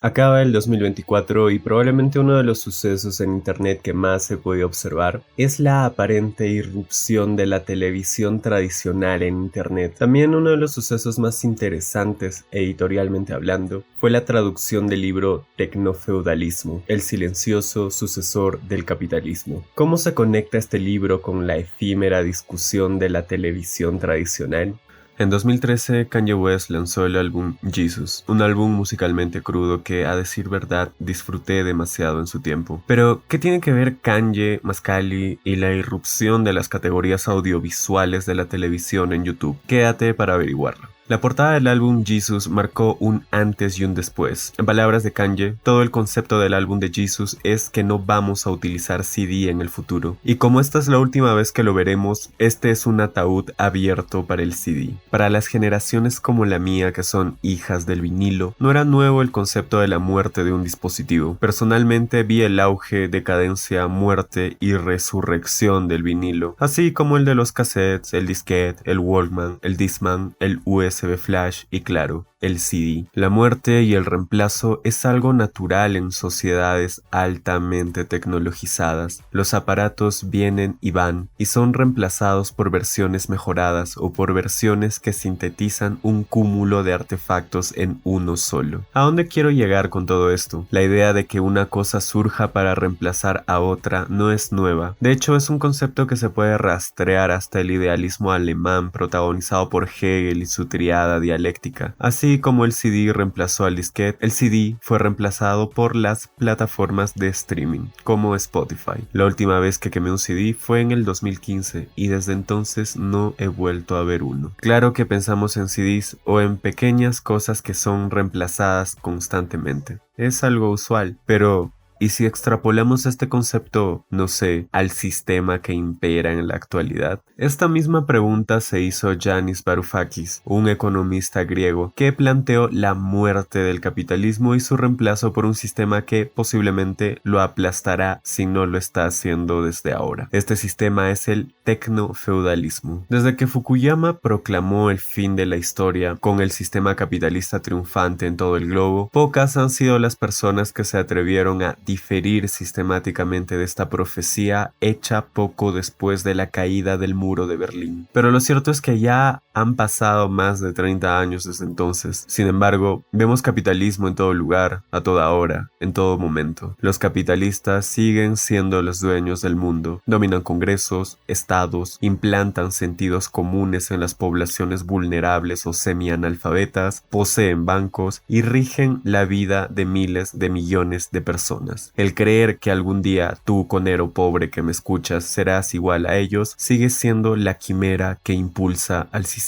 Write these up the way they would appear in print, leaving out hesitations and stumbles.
Acaba el 2024 y probablemente uno de los sucesos en Internet que más se puede observar es la aparente irrupción de la televisión tradicional en Internet. También uno de los sucesos más interesantes, editorialmente hablando, fue la traducción del libro Tecnofeudalismo, el silencioso sucesor del capitalismo. ¿Cómo se conecta este libro con la efímera discusión de la televisión tradicional? En 2013, Kanye West lanzó el álbum Jesus, un álbum musicalmente crudo que, a decir verdad, disfruté demasiado en su tiempo. Pero, ¿qué tiene que ver Kanye, Mascali y la irrupción de las categorías audiovisuales de la televisión en YouTube? Quédate para averiguarlo. La portada del álbum Jesus marcó un antes y un después. En palabras de Kanye, todo el concepto del álbum de Jesus es que no vamos a utilizar CD en el futuro. Y como esta es la última vez que lo veremos, este es un ataúd abierto para el CD. Para las generaciones como la mía, que son hijas del vinilo, no era nuevo el concepto de la muerte de un dispositivo. Personalmente vi el auge, decadencia, muerte y resurrección del vinilo, así como el de los cassettes, el disquete, el Walkman, el Discman, el USB Flash y claro, el CD. La muerte y el reemplazo es algo natural en sociedades altamente tecnologizadas. Los aparatos vienen y van y son reemplazados por versiones mejoradas o por versiones que sintetizan un cúmulo de artefactos en uno solo. ¿A dónde quiero llegar con todo esto? La idea de que una cosa surja para reemplazar a otra no es nueva. De hecho, es un concepto que se puede rastrear hasta el idealismo alemán protagonizado por Hegel y su triada dialéctica. Así como el CD reemplazó al disquete, el CD fue reemplazado por las plataformas de streaming, como Spotify. La última vez que quemé un CD fue en el 2015 y desde entonces no he vuelto a ver uno. Claro que pensamos en CDs o en pequeñas cosas que son reemplazadas constantemente. Es algo usual, pero ¿y si extrapolamos este concepto, no sé, al sistema que impera en la actualidad? Esta misma pregunta se hizo Yanis Varoufakis, un economista griego, que planteó la muerte del capitalismo y su reemplazo por un sistema que posiblemente lo aplastará si no lo está haciendo desde ahora. Este sistema es el tecnofeudalismo. Desde que Fukuyama proclamó el fin de la historia con el sistema capitalista triunfante en todo el globo, pocas han sido las personas que se atrevieron a diferir sistemáticamente de esta profecía hecha poco después de la caída del muro de Berlín. Pero lo cierto es que ya han pasado más de 30 años desde entonces. Sin embargo, vemos capitalismo en todo lugar, a toda hora, en todo momento. Los capitalistas siguen siendo los dueños del mundo, dominan congresos, estados, implantan sentidos comunes en las poblaciones vulnerables o semi-analfabetas, poseen bancos y rigen la vida de miles de millones de personas. El creer que algún día tú, conero pobre que me escuchas, serás igual a ellos, sigue siendo la quimera que impulsa al sistema.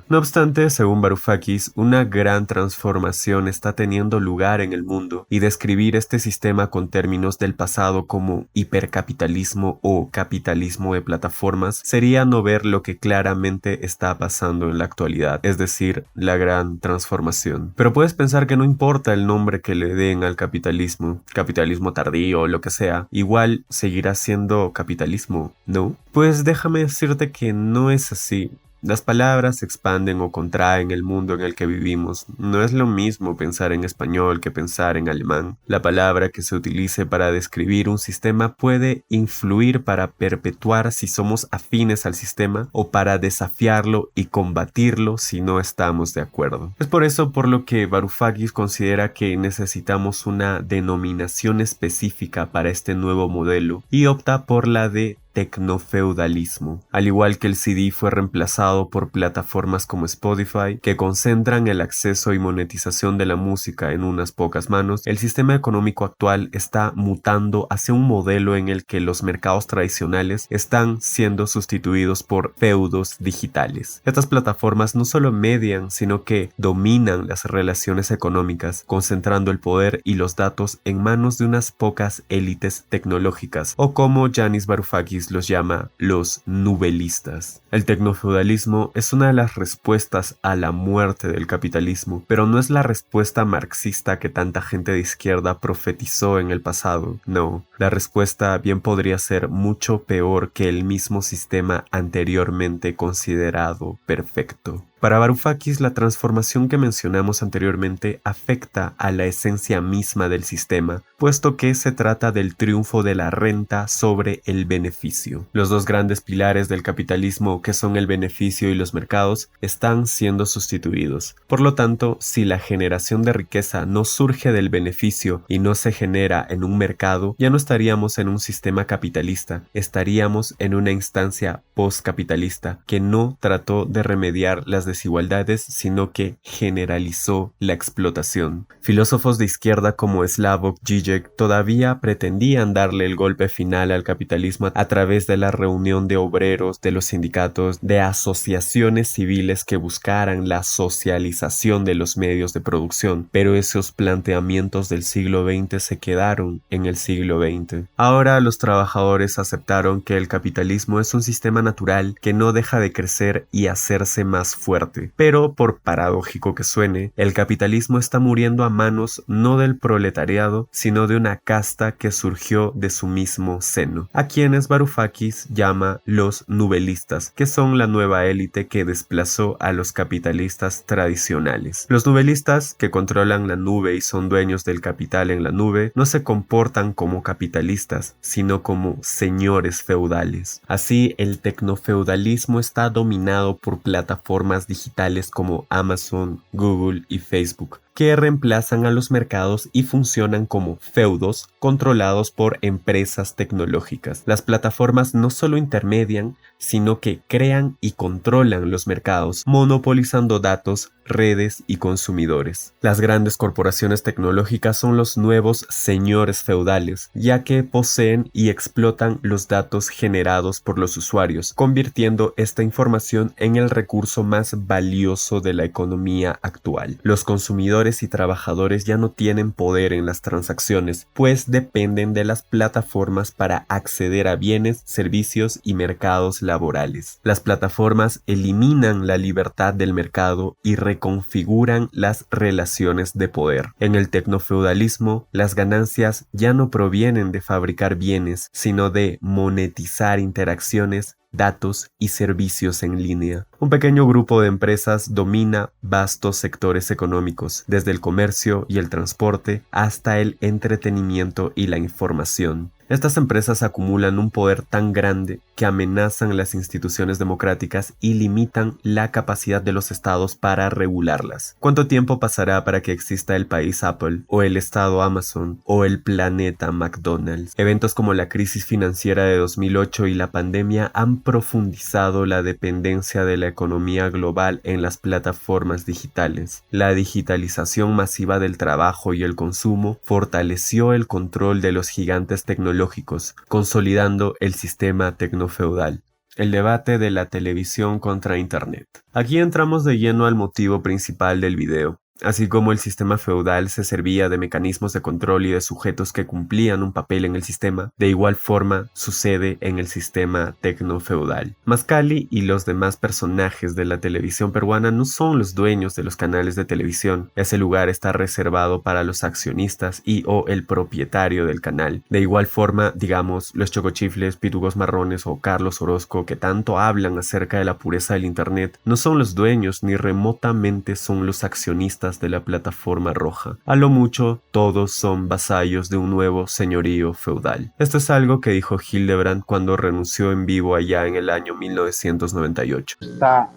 No obstante, según Varoufakis, una gran transformación está teniendo lugar en el mundo, y describir este sistema con términos del pasado como hipercapitalismo o capitalismo de plataformas sería no ver lo que claramente está pasando en la actualidad, es decir, la gran transformación. Pero puedes pensar que no importa el nombre que le den al capitalismo tardío o lo que sea, igual seguirá siendo capitalismo, ¿no? Pues déjame decirte que no es así. Las palabras expanden o contraen el mundo en el que vivimos. No es lo mismo pensar en español que pensar en alemán. La palabra que se utilice para describir un sistema puede influir para perpetuar si somos afines al sistema o para desafiarlo y combatirlo si no estamos de acuerdo. Es por eso por lo que Varoufakis considera que necesitamos una denominación específica para este nuevo modelo y opta por la de tecnofeudalismo. Al igual que el CD fue reemplazado por plataformas como Spotify, que concentran el acceso y monetización de la música en unas pocas manos, el sistema económico actual está mutando hacia un modelo en el que los mercados tradicionales están siendo sustituidos por feudos digitales. Estas plataformas no solo median, sino que dominan las relaciones económicas, concentrando el poder y los datos en manos de unas pocas élites tecnológicas, o como Yanis Varoufakis los llama los nubelistas. El tecnofeudalismo es una de las respuestas a la muerte del capitalismo, pero no es la respuesta marxista que tanta gente de izquierda profetizó en el pasado. No, la respuesta bien podría ser mucho peor que el mismo sistema anteriormente considerado perfecto. Para Varoufakis, la transformación que mencionamos anteriormente afecta a la esencia misma del sistema, puesto que se trata del triunfo de la renta sobre el beneficio. Los dos grandes pilares del capitalismo, que son el beneficio y los mercados, están siendo sustituidos. Por lo tanto, si la generación de riqueza no surge del beneficio y no se genera en un mercado, ya no estaríamos en un sistema capitalista, estaríamos en una instancia postcapitalista que no trató de remediar las desigualdades, sino que generalizó la explotación. Filósofos de izquierda como Slavoj Žižek todavía pretendían darle el golpe final al capitalismo a través de la reunión de obreros, de los sindicatos, de asociaciones civiles que buscaran la socialización de los medios de producción, pero esos planteamientos del siglo XX se quedaron en el siglo XX. Ahora los trabajadores aceptaron que el capitalismo es un sistema natural que no deja de crecer y hacerse más fuerte. Pero, por paradójico que suene, el capitalismo está muriendo a manos no del proletariado, sino de una casta que surgió de su mismo seno, a quienes Varoufakis llama los nubelistas, que son la nueva élite que desplazó a los capitalistas tradicionales. Los nubelistas, que controlan la nube y son dueños del capital en la nube, no se comportan como capitalistas, sino como señores feudales. Así, el tecnofeudalismo está dominado por plataformas digitales como Amazon, Google y Facebook, que reemplazan a los mercados y funcionan como feudos controlados por empresas tecnológicas. Las plataformas no solo intermedian, sino que crean y controlan los mercados, monopolizando datos, redes y consumidores. Las grandes corporaciones tecnológicas son los nuevos señores feudales, ya que poseen y explotan los datos generados por los usuarios, convirtiendo esta información en el recurso más valioso de la economía actual. Los consumidores y trabajadores ya no tienen poder en las transacciones, pues dependen de las plataformas para acceder a bienes, servicios y mercados laborales. Las plataformas eliminan la libertad del mercado y reconfiguran las relaciones de poder. En el tecnofeudalismo, las ganancias ya no provienen de fabricar bienes, sino de monetizar interacciones, datos y servicios en línea. Un pequeño grupo de empresas domina vastos sectores económicos, desde el comercio y el transporte hasta el entretenimiento y la información. Estas empresas acumulan un poder tan grande que amenazan las instituciones democráticas y limitan la capacidad de los estados para regularlas. ¿Cuánto tiempo pasará para que exista el país Apple, o el estado Amazon, o el planeta McDonald's? Eventos como la crisis financiera de 2008 y la pandemia han profundizado la dependencia de la economía global en las plataformas digitales. La digitalización masiva del trabajo y el consumo fortaleció el control de los gigantes tecnológicos, consolidando el sistema tecnofeudal. El debate de la televisión contra Internet. Aquí entramos de lleno al motivo principal del video. Así como el sistema feudal se servía de mecanismos de control y de sujetos que cumplían un papel en el sistema, de igual forma sucede en el sistema tecnofeudal. Mascali y los demás personajes de la televisión peruana no son los dueños de los canales de televisión. Ese lugar está reservado para los accionistas y o el propietario del canal. De igual forma, digamos, los chocochifles, pitugos marrones o Carlos Orozco, que tanto hablan acerca de la pureza del Internet, no son los dueños ni remotamente son los accionistas de la plataforma roja. A lo mucho, todos son vasallos de un nuevo señorío feudal. Esto es algo que dijo Hildebrand cuando renunció en vivo allá en el año 1998. Está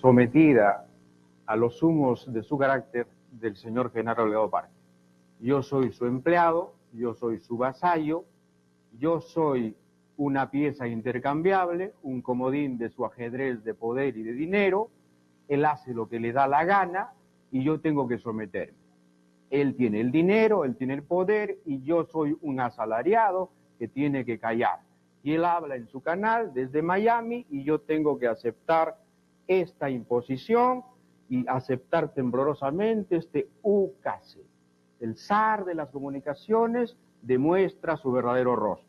sometida a los humos de su carácter del señor Genaro Delgado Parque. Yo soy su empleado, yo soy su vasallo, yo soy una pieza intercambiable, un comodín de su ajedrez de poder y de dinero. Él hace lo que le da la gana y yo tengo que someterme. Él tiene el dinero, él tiene el poder y yo soy un asalariado que tiene que callar. Y él habla en su canal desde Miami y yo tengo que aceptar esta imposición y aceptar temblorosamente este ukase. El zar de las comunicaciones demuestra su verdadero rostro.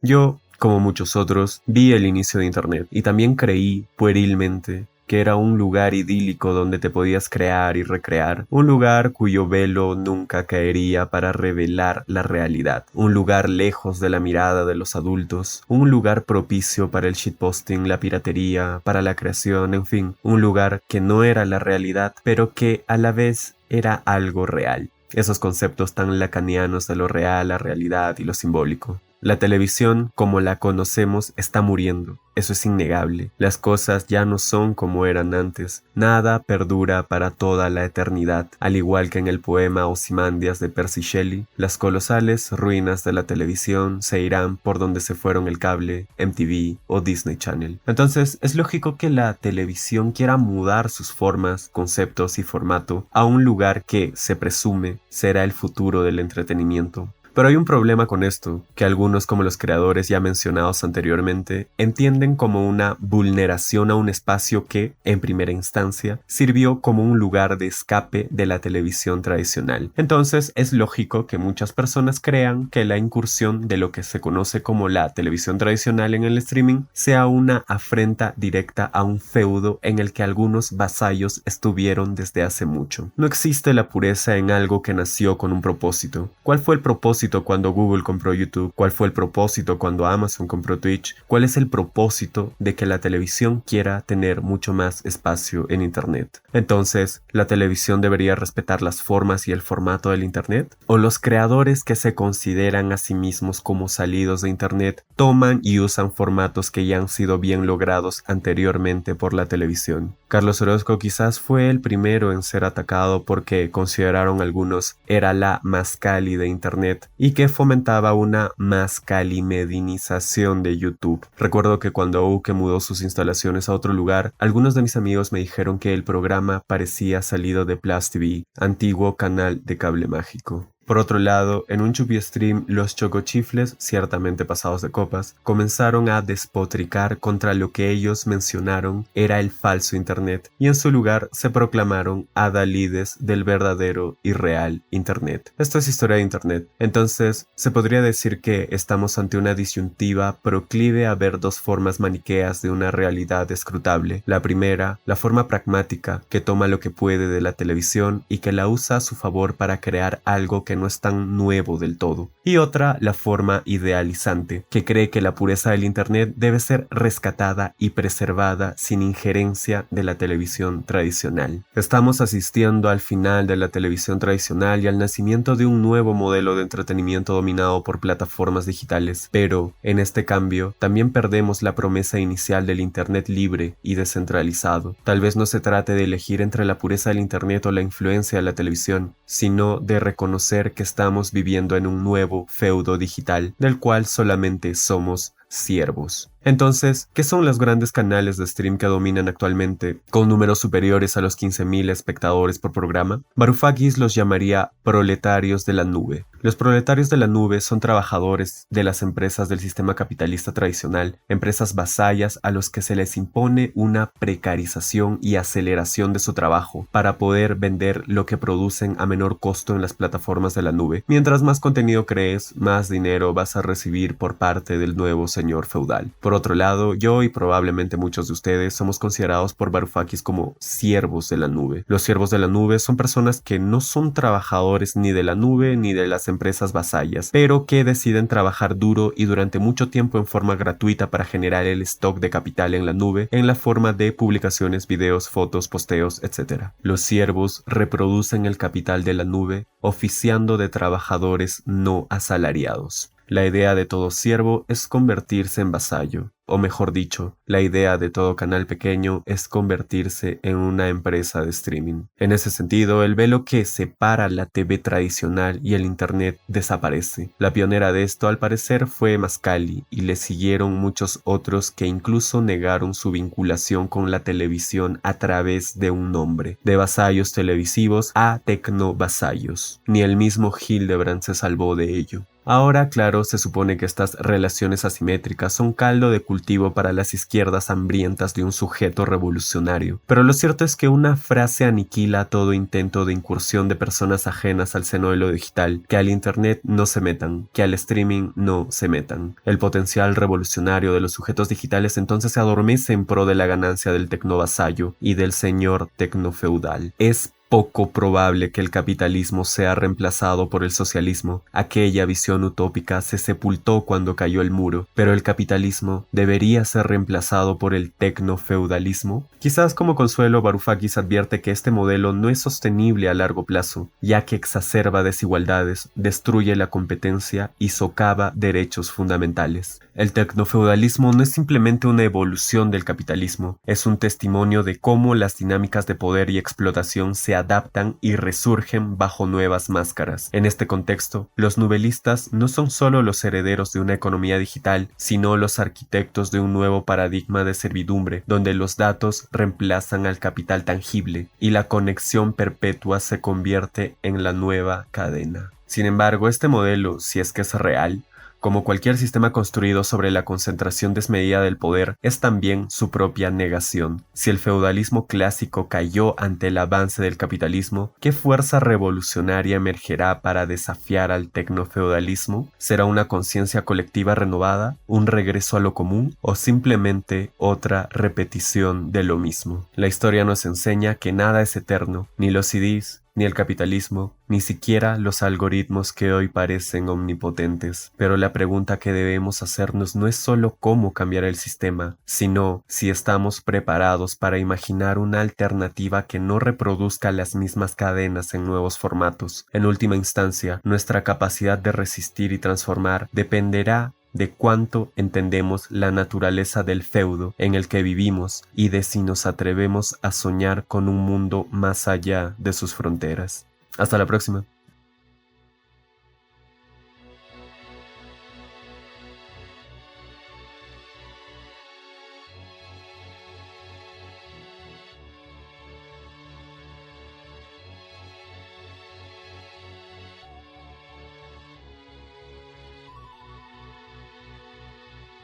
Yo, como muchos otros, vi el inicio de Internet y también creí, puerilmente, que era un lugar idílico donde te podías crear y recrear, un lugar cuyo velo nunca caería para revelar la realidad, un lugar lejos de la mirada de los adultos, un lugar propicio para el shitposting, la piratería, para la creación, en fin, un lugar que no era la realidad, pero que a la vez era algo real. Esos conceptos tan lacanianos de lo real, la realidad y lo simbólico. La televisión, como la conocemos, está muriendo. Eso es innegable. Las cosas ya no son como eran antes. Nada perdura para toda la eternidad. Al igual que en el poema Ozymandias de Percy Shelley, las colosales ruinas de la televisión se irán por donde se fueron el cable, MTV o Disney Channel. Entonces, es lógico que la televisión quiera mudar sus formas, conceptos y formato a un lugar que, se presume, será el futuro del entretenimiento. Pero hay un problema con esto, que algunos como los creadores ya mencionados anteriormente entienden como una vulneración a un espacio que, en primera instancia, sirvió como un lugar de escape de la televisión tradicional. Entonces es lógico que muchas personas crean que la incursión de lo que se conoce como la televisión tradicional en el streaming sea una afrenta directa a un feudo en el que algunos vasallos estuvieron desde hace mucho. No existe la pureza en algo que nació con un propósito. ¿Cuál fue el propósito cuando Google compró YouTube? ¿Cuál fue el propósito cuando Amazon compró Twitch? ¿Cuál es el propósito de que la televisión quiera tener mucho más espacio en Internet? Entonces, ¿la televisión debería respetar las formas y el formato del Internet? ¿O los creadores que se consideran a sí mismos como salidos de Internet toman y usan formatos que ya han sido bien logrados anteriormente por la televisión? Carlos Orozco quizás fue el primero en ser atacado porque consideraron algunos era la Mascali de Internet y que fomentaba una mascalimedinización de YouTube. Recuerdo que cuando Uke mudó sus instalaciones a otro lugar, algunos de mis amigos me dijeron que el programa parecía salido de Plus TV, antiguo canal de cable mágico. Por otro lado, en un Chupi Stream, los chocochifles, ciertamente pasados de copas, comenzaron a despotricar contra lo que ellos mencionaron era el falso Internet, y en su lugar se proclamaron adalides del verdadero y real Internet. Esto es historia de Internet. Entonces, se podría decir que estamos ante una disyuntiva proclive a ver dos formas maniqueas de una realidad escrutable. La primera, la forma pragmática, que toma lo que puede de la televisión y que la usa a su favor para crear algo que no es tan nuevo del todo. Y otra, la forma idealizante, que cree que la pureza del Internet debe ser rescatada y preservada sin injerencia de la televisión tradicional. Estamos asistiendo al final de la televisión tradicional y al nacimiento de un nuevo modelo de entretenimiento dominado por plataformas digitales, pero en este cambio también perdemos la promesa inicial del Internet libre y descentralizado. Tal vez no se trate de elegir entre la pureza del Internet o la influencia de la televisión, sino de reconocer que estamos viviendo en un nuevo feudo digital, del cual solamente somos siervos. Entonces, ¿qué son los grandes canales de stream que dominan actualmente, con números superiores a los 15.000 espectadores por programa? Varoufakis los llamaría proletarios de la nube. Los proletarios de la nube son trabajadores de las empresas del sistema capitalista tradicional, empresas vasallas a los que se les impone una precarización y aceleración de su trabajo para poder vender lo que producen a menor costo en las plataformas de la nube. Mientras más contenido crees, más dinero vas a recibir por parte del nuevo señor feudal. Por otro lado, yo y probablemente muchos de ustedes somos considerados por Varoufakis como siervos de la nube. Los siervos de la nube son personas que no son trabajadores ni de la nube ni de las empresas vasallas, pero que deciden trabajar duro y durante mucho tiempo en forma gratuita para generar el stock de capital en la nube en la forma de publicaciones, videos, fotos, posteos, etc. Los siervos reproducen el capital de la nube oficiando de trabajadores no asalariados. La idea de todo siervo es convertirse en vasallo, o mejor dicho, la idea de todo canal pequeño es convertirse en una empresa de streaming. En ese sentido, el velo que separa la TV tradicional y el Internet desaparece. La pionera de esto, al parecer, fue Mascali, y le siguieron muchos otros que incluso negaron su vinculación con la televisión a través de un nombre, de vasallos televisivos a tecnovasallos. Ni el mismo Hildebrand se salvó de ello. Ahora, claro, se supone que estas relaciones asimétricas son caldo de cultivo para las izquierdas hambrientas de un sujeto revolucionario. Pero lo cierto es que una frase aniquila todo intento de incursión de personas ajenas al seno de lo digital, que al internet no se metan, que al streaming no se metan. El potencial revolucionario de los sujetos digitales entonces se adormece en pro de la ganancia del tecnovasallo y del señor tecnofeudal. Es poco probable que el capitalismo sea reemplazado por el socialismo. Aquella visión utópica se sepultó cuando cayó el muro, pero el capitalismo debería ser reemplazado por el tecnofeudalismo. Quizás como consuelo, Varoufakis advierte que este modelo no es sostenible a largo plazo, ya que exacerba desigualdades, destruye la competencia y socava derechos fundamentales. El tecnofeudalismo no es simplemente una evolución del capitalismo, es un testimonio de cómo las dinámicas de poder y explotación se adaptan y resurgen bajo nuevas máscaras. En este contexto, los novelistas no son solo los herederos de una economía digital, sino los arquitectos de un nuevo paradigma de servidumbre, donde los datos reemplazan al capital tangible y la conexión perpetua se convierte en la nueva cadena. Sin embargo, este modelo, si es que es real, como cualquier sistema construido sobre la concentración desmedida del poder, es también su propia negación. Si el feudalismo clásico cayó ante el avance del capitalismo, ¿qué fuerza revolucionaria emergerá para desafiar al tecnofeudalismo? ¿Será una conciencia colectiva renovada, un regreso a lo común o simplemente otra repetición de lo mismo? La historia nos enseña que nada es eterno, ni los CDs, ni el capitalismo, ni siquiera los algoritmos que hoy parecen omnipotentes. Pero la pregunta que debemos hacernos no es solo cómo cambiar el sistema, sino si estamos preparados para imaginar una alternativa que no reproduzca las mismas cadenas en nuevos formatos. En última instancia, nuestra capacidad de resistir y transformar dependerá de cuánto entendemos la naturaleza del feudo en el que vivimos y de si nos atrevemos a soñar con un mundo más allá de sus fronteras. Hasta la próxima.